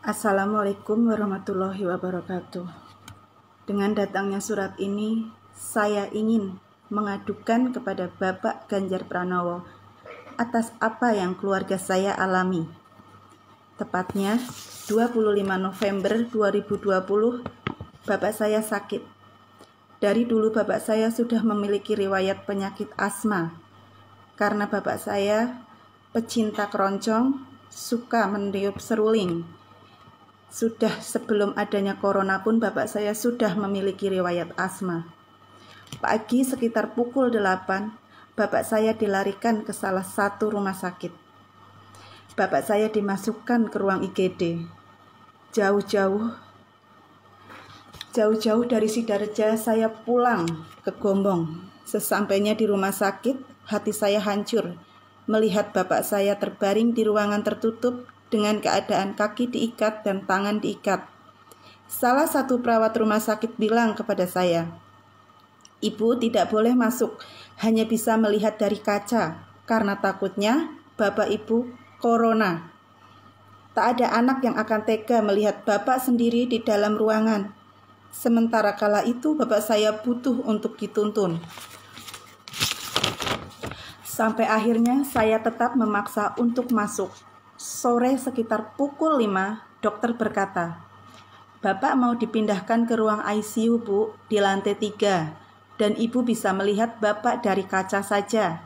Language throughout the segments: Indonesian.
Assalamualaikum warahmatullahi wabarakatuh. Dengan datangnya surat ini, saya ingin mengadukan kepada Bapak Ganjar Pranowo atas apa yang keluarga saya alami. Tepatnya 25 November 2020, Bapak saya sakit. Dari dulu Bapak saya sudah memiliki riwayat penyakit asma. Karena Bapak saya pecinta keroncong, suka meniup seruling. Sudah sebelum adanya corona pun Bapak saya sudah memiliki riwayat asma. Pagi sekitar pukul 8, Bapak saya dilarikan ke salah satu rumah sakit. Bapak saya dimasukkan ke ruang IGD. Jauh-jauh dari Sidareja saya pulang ke Gombong. Sesampainya di rumah sakit, hati saya hancur melihat Bapak saya terbaring di ruangan tertutup dengan keadaan kaki diikat dan tangan diikat. Salah satu perawat rumah sakit bilang kepada saya, "Ibu tidak boleh masuk, hanya bisa melihat dari kaca, karena takutnya Bapak Ibu corona." Tak ada anak yang akan tega melihat Bapak sendiri di dalam ruangan. Sementara kala itu Bapak saya butuh untuk dituntun. Sampai akhirnya saya tetap memaksa untuk masuk. Sore sekitar pukul 5, dokter berkata, "Bapak mau dipindahkan ke ruang ICU, Bu, di lantai 3, dan Ibu bisa melihat Bapak dari kaca saja."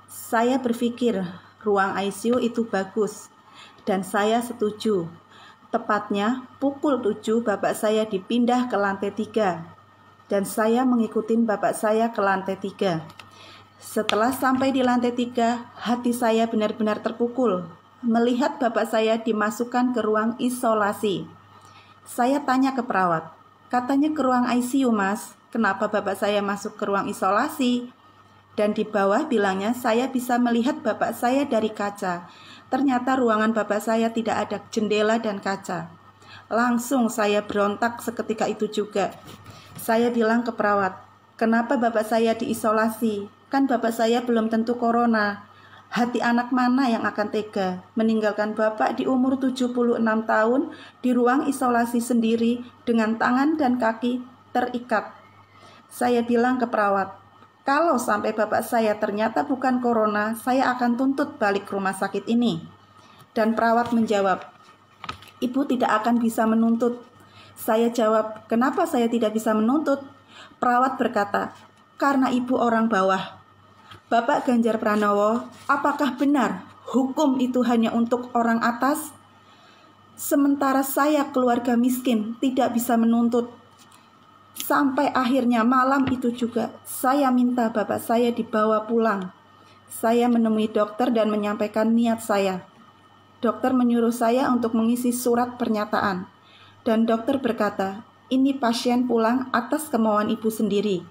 Saya berpikir ruang ICU itu bagus, dan saya setuju. Tepatnya pukul 7 Bapak saya dipindah ke lantai 3, dan saya mengikuti Bapak saya ke lantai 3. Setelah sampai di lantai 3, hati saya benar-benar terpukul melihat Bapak saya dimasukkan ke ruang isolasi. Saya tanya ke perawat, katanya ke ruang ICU, Mas. Kenapa Bapak saya masuk ke ruang isolasi? Dan di bawah bilangnya saya bisa melihat Bapak saya dari kaca. Ternyata ruangan Bapak saya tidak ada jendela dan kaca. Langsung saya berontak seketika itu juga. Saya bilang ke perawat, "Kenapa Bapak saya diisolasi? Kan Bapak saya belum tentu corona. Hati anak mana yang akan tega meninggalkan Bapak di umur 76 tahun di ruang isolasi sendiri dengan tangan dan kaki terikat?" Saya bilang ke perawat, "Kalau sampai Bapak saya ternyata bukan corona, saya akan tuntut balik rumah sakit ini." Dan perawat menjawab, "Ibu tidak akan bisa menuntut." Saya jawab, "Kenapa saya tidak bisa menuntut?" Perawat berkata, "Karena Ibu orang bawah." Bapak Ganjar Pranowo, apakah benar hukum itu hanya untuk orang atas? Sementara saya keluarga miskin tidak bisa menuntut. Sampai akhirnya malam itu juga saya minta Bapak saya dibawa pulang. Saya menemui dokter dan menyampaikan niat saya. Dokter menyuruh saya untuk mengisi surat pernyataan. Dan dokter berkata, "Ini pasien pulang atas kemauan Ibu sendiri.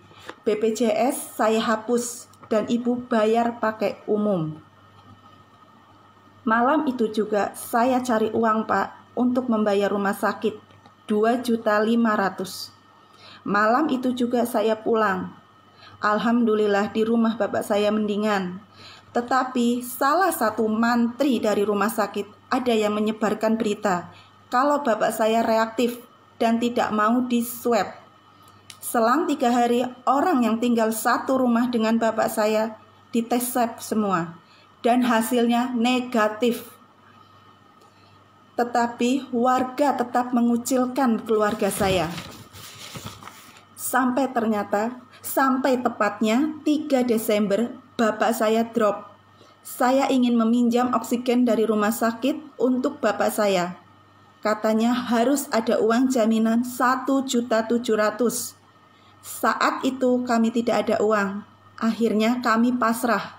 BPJS saya hapus dan Ibu bayar pakai umum." Malam itu juga saya cari uang, Pak, untuk membayar rumah sakit 2.500.000. Malam itu juga saya pulang. Alhamdulillah di rumah Bapak saya mendingan. Tetapi salah satu mantri dari rumah sakit ada yang menyebarkan berita kalau Bapak saya reaktif dan tidak mau di-swab. Selang 3 hari, orang yang tinggal satu rumah dengan Bapak saya dites swab semua, dan hasilnya negatif. Tetapi warga tetap mengucilkan keluarga saya. Sampai tepatnya 3 Desember, Bapak saya drop. Saya ingin meminjam oksigen dari rumah sakit untuk Bapak saya. Katanya harus ada uang jaminan 1.700.000. Saat itu kami tidak ada uang. Akhirnya kami pasrah.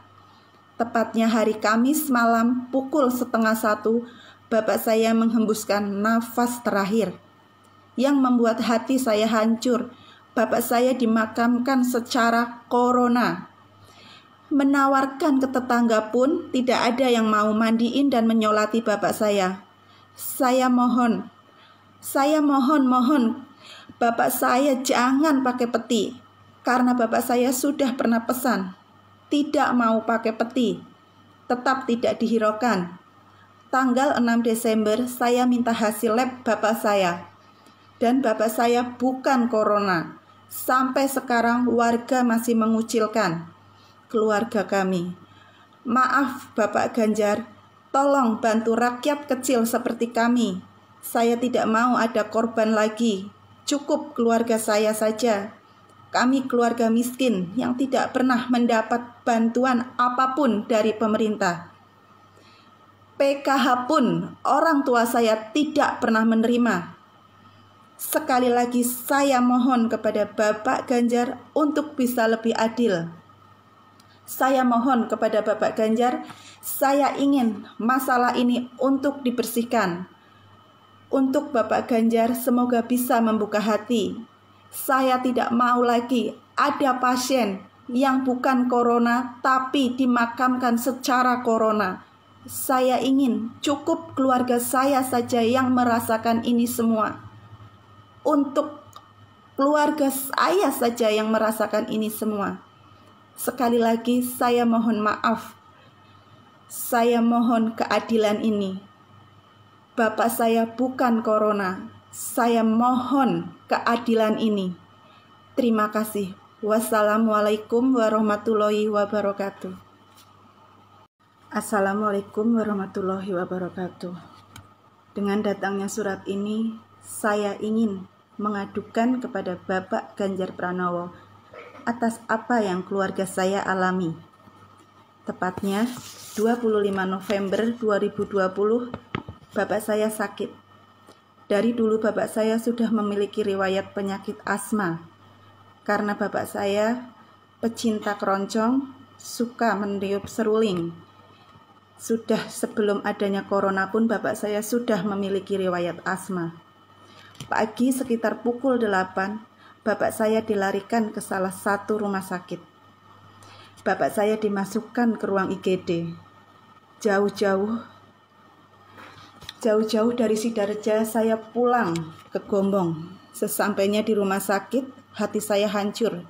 Tepatnya hari Kamis malam pukul 12:30, Bapak saya menghembuskan nafas terakhir. Yang membuat hati saya hancur, Bapak saya dimakamkan secara corona. Menawarkan ke tetangga pun tidak ada yang mau mandiin dan menyolati Bapak saya. Saya mohon, Bapak saya jangan pakai peti, karena Bapak saya sudah pernah pesan, tidak mau pakai peti, tetap tidak dihiraukan. Tanggal 6 Desember saya minta hasil lab bapak saya. Dan bapak saya bukan corona. Sampai sekarang warga masih mengucilkan keluarga kami. Maaf Bapak Ganjar, tolong bantu rakyat kecil seperti kami. Saya tidak mau ada korban lagi. Cukup keluarga saya saja. Kami keluarga miskin yang tidak pernah mendapat bantuan apapun dari pemerintah. PKH pun orang tua saya tidak pernah menerima. Sekali lagi saya mohon kepada Bapak Ganjar untuk bisa lebih adil. Saya mohon kepada Bapak Ganjar, saya ingin masalah ini untuk dibersihkan. Untuk Bapak Ganjar semoga bisa membuka hati. Saya tidak mau lagi ada pasien yang bukan corona tapi dimakamkan secara corona. Saya ingin cukup keluarga saya saja yang merasakan ini semua. Untuk keluarga saya saja yang merasakan ini semua. Sekali lagi saya mohon maaf. Saya mohon keadilan ini. Bapak saya bukan corona. Saya mohon keadilan ini. Terima kasih. Wassalamualaikum warahmatullahi wabarakatuh. Assalamualaikum warahmatullahi wabarakatuh. Dengan datangnya surat ini, saya ingin mengadukan kepada Bapak Ganjar Pranowo atas apa yang keluarga saya alami. Tepatnya 25 November 2020, Bapak saya sakit. Dari dulu Bapak saya sudah memiliki riwayat penyakit asma. Karena Bapak saya pecinta keroncong, suka meniup seruling. Sudah sebelum adanya corona pun Bapak saya sudah memiliki riwayat asma. Pagi sekitar pukul 8, Bapak saya dilarikan ke salah satu rumah sakit. Bapak saya dimasukkan ke ruang IGD. Jauh-jauh dari Sidareja saya pulang ke Gombong. Sesampainya di rumah sakit, hati saya hancur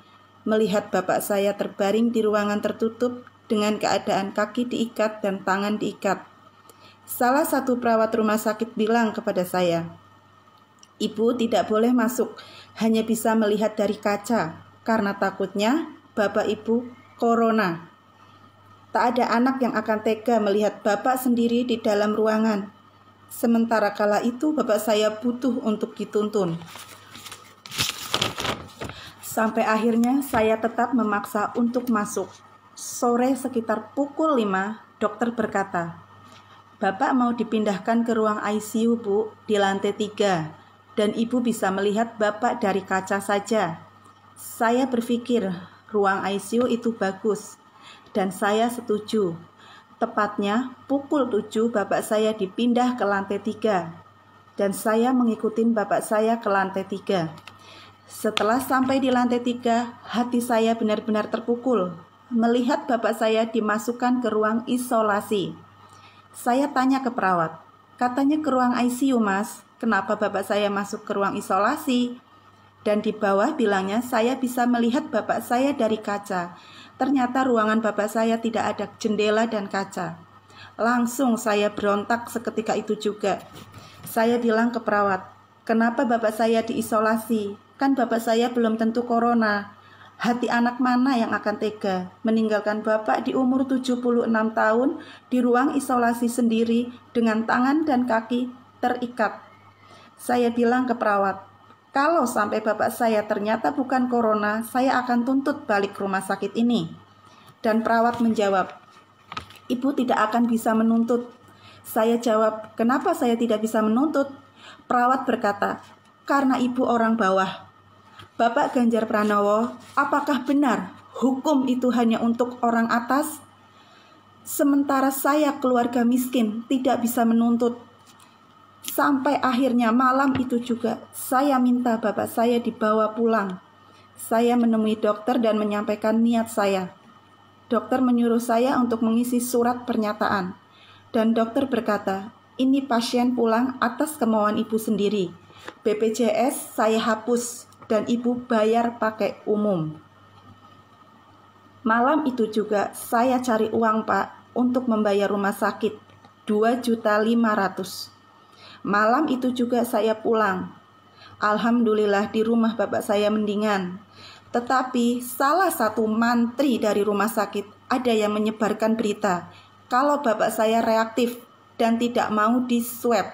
melihat bapak saya terbaring di ruangan tertutup dengan keadaan kaki diikat dan tangan diikat. Salah satu perawat rumah sakit bilang kepada saya, "Ibu tidak boleh masuk, hanya bisa melihat dari kaca, karena takutnya bapak ibu corona." Tak ada anak yang akan tega melihat bapak sendiri di dalam ruangan. Sementara kala itu bapak saya butuh untuk dituntun. Sampai akhirnya saya tetap memaksa untuk masuk. Sore sekitar pukul 5, dokter berkata, "Bapak mau dipindahkan ke ruang ICU, Bu, di lantai 3, dan Ibu bisa melihat Bapak dari kaca saja." Saya berpikir ruang ICU itu bagus, dan saya setuju. Tepatnya pukul 7 bapak saya dipindah ke lantai 3, dan saya mengikuti bapak saya ke lantai 3. Setelah sampai di lantai 3, hati saya benar-benar terpukul melihat bapak saya dimasukkan ke ruang isolasi. Saya tanya ke perawat, "Katanya ke ruang ICU, Mas. Kenapa bapak saya masuk ke ruang isolasi?" Dan di bawah bilangnya saya bisa melihat bapak saya dari kaca. Ternyata ruangan bapak saya tidak ada jendela dan kaca. Langsung saya berontak seketika itu juga. Saya bilang ke perawat, "Kenapa bapak saya diisolasi? Kan bapak saya belum tentu corona." Hati anak mana yang akan tega meninggalkan bapak di umur 76 tahun di ruang isolasi sendiri dengan tangan dan kaki terikat. Saya bilang ke perawat, "Kalau sampai bapak saya ternyata bukan corona, saya akan tuntut balik rumah sakit ini." Dan perawat menjawab, "Ibu tidak akan bisa menuntut." Saya jawab, "Kenapa saya tidak bisa menuntut?" Perawat berkata, "Karena ibu orang bawah." Bapak Ganjar Pranowo, apakah benar hukum itu hanya untuk orang atas? Sementara saya keluarga miskin tidak bisa menuntut. Sampai akhirnya malam itu juga saya minta bapak saya dibawa pulang. Saya menemui dokter dan menyampaikan niat saya. Dokter menyuruh saya untuk mengisi surat pernyataan. Dan dokter berkata, "Ini pasien pulang atas kemauan ibu sendiri. BPJS saya hapus dan ibu bayar pakai umum." Malam itu juga saya cari uang, Pak, untuk membayar rumah sakit. 2.500.000. Malam itu juga saya pulang. Alhamdulillah di rumah bapak saya mendingan. Tetapi salah satu mantri dari rumah sakit ada yang menyebarkan berita kalau bapak saya reaktif dan tidak mau di-swab.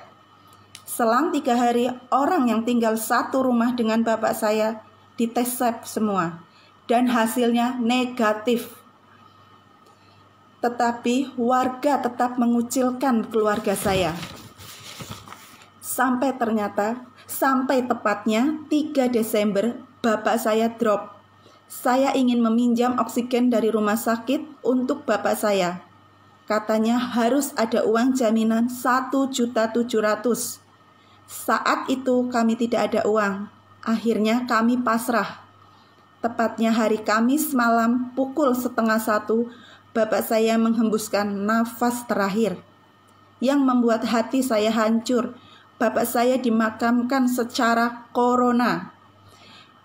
Selang 3 hari, orang yang tinggal satu rumah dengan bapak saya dites swab semua dan hasilnya negatif. Tetapi warga tetap mengucilkan keluarga saya. Sampai tepatnya 3 Desember bapak saya drop. Saya ingin meminjam oksigen dari rumah sakit untuk bapak saya. Katanya harus ada uang jaminan 1.700.000. Saat itu kami tidak ada uang. Akhirnya kami pasrah. Tepatnya hari Kamis malam pukul 12:30, bapak saya menghembuskan nafas terakhir. Yang membuat hati saya hancur. Bapak saya dimakamkan secara corona.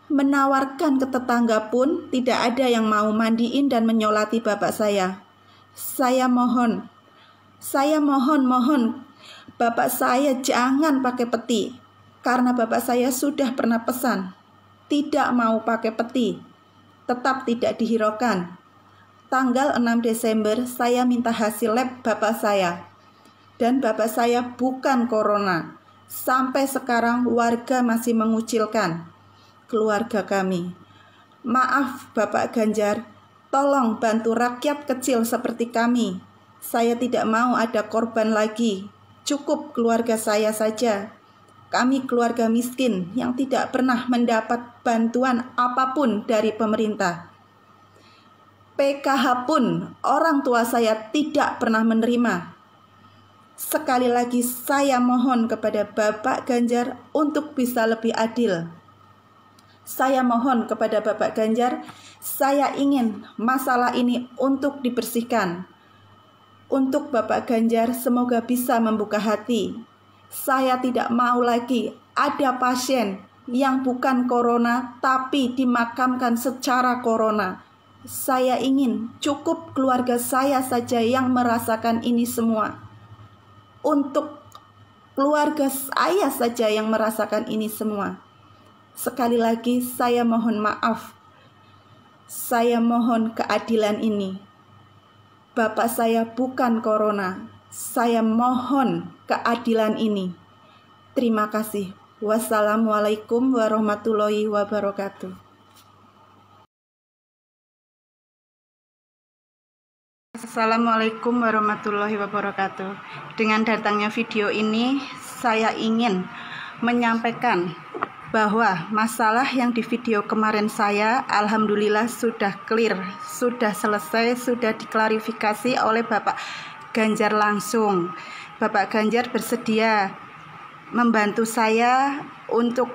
Menawarkan ke tetangga pun tidak ada yang mau mandiin dan menyolati bapak saya. Saya mohon, bapak saya jangan pakai peti. Karena bapak saya sudah pernah pesan, tidak mau pakai peti, tetap tidak dihiraukan. Tanggal 6 Desember saya minta hasil lab bapak saya. Dan bapak saya bukan corona. Sampai sekarang warga masih mengucilkan keluarga kami. Maaf Bapak Ganjar, tolong bantu rakyat kecil seperti kami. Saya tidak mau ada korban lagi. Cukup keluarga saya saja. Kami keluarga miskin yang tidak pernah mendapat bantuan apapun dari pemerintah. PKH pun orang tua saya tidak pernah menerima. Sekali lagi saya mohon kepada Bapak Ganjar untuk bisa lebih adil. Saya mohon kepada Bapak Ganjar, saya ingin masalah ini untuk dibersihkan. Untuk Bapak Ganjar semoga bisa membuka hati. Saya tidak mau lagi ada pasien yang bukan corona tapi dimakamkan secara corona. Saya ingin cukup keluarga saya saja yang merasakan ini semua. Untuk keluarga saya saja yang merasakan ini semua. Sekali lagi saya mohon maaf. Saya mohon keadilan ini. Bapak saya bukan corona. Saya mohon keadilan ini. Terima kasih. Wassalamualaikum warahmatullahi wabarakatuh. Assalamualaikum warahmatullahi wabarakatuh. Dengan datangnya video ini, saya ingin menyampaikan bahwa masalah yang di video kemarin saya, alhamdulillah sudah clear, sudah selesai, sudah diklarifikasi oleh Bapak Ganjar langsung. Bapak Ganjar bersedia membantu saya untuk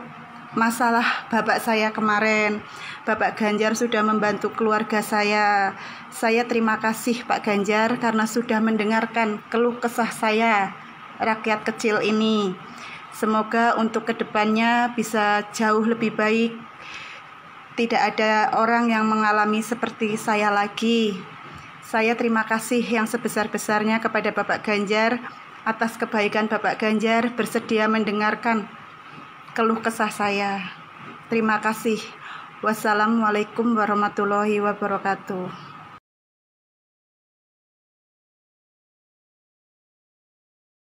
masalah bapak saya kemarin. Bapak Ganjar sudah membantu keluarga saya. Saya terima kasih Pak Ganjar karena sudah mendengarkan keluh kesah saya, rakyat kecil ini. Semoga untuk kedepannya bisa jauh lebih baik. Tidak ada orang yang mengalami seperti saya lagi. Saya terima kasih yang sebesar-besarnya kepada Bapak Ganjar atas kebaikan Bapak Ganjar bersedia mendengarkan keluh kesah saya. Terima kasih. Wassalamualaikum warahmatullahi wabarakatuh.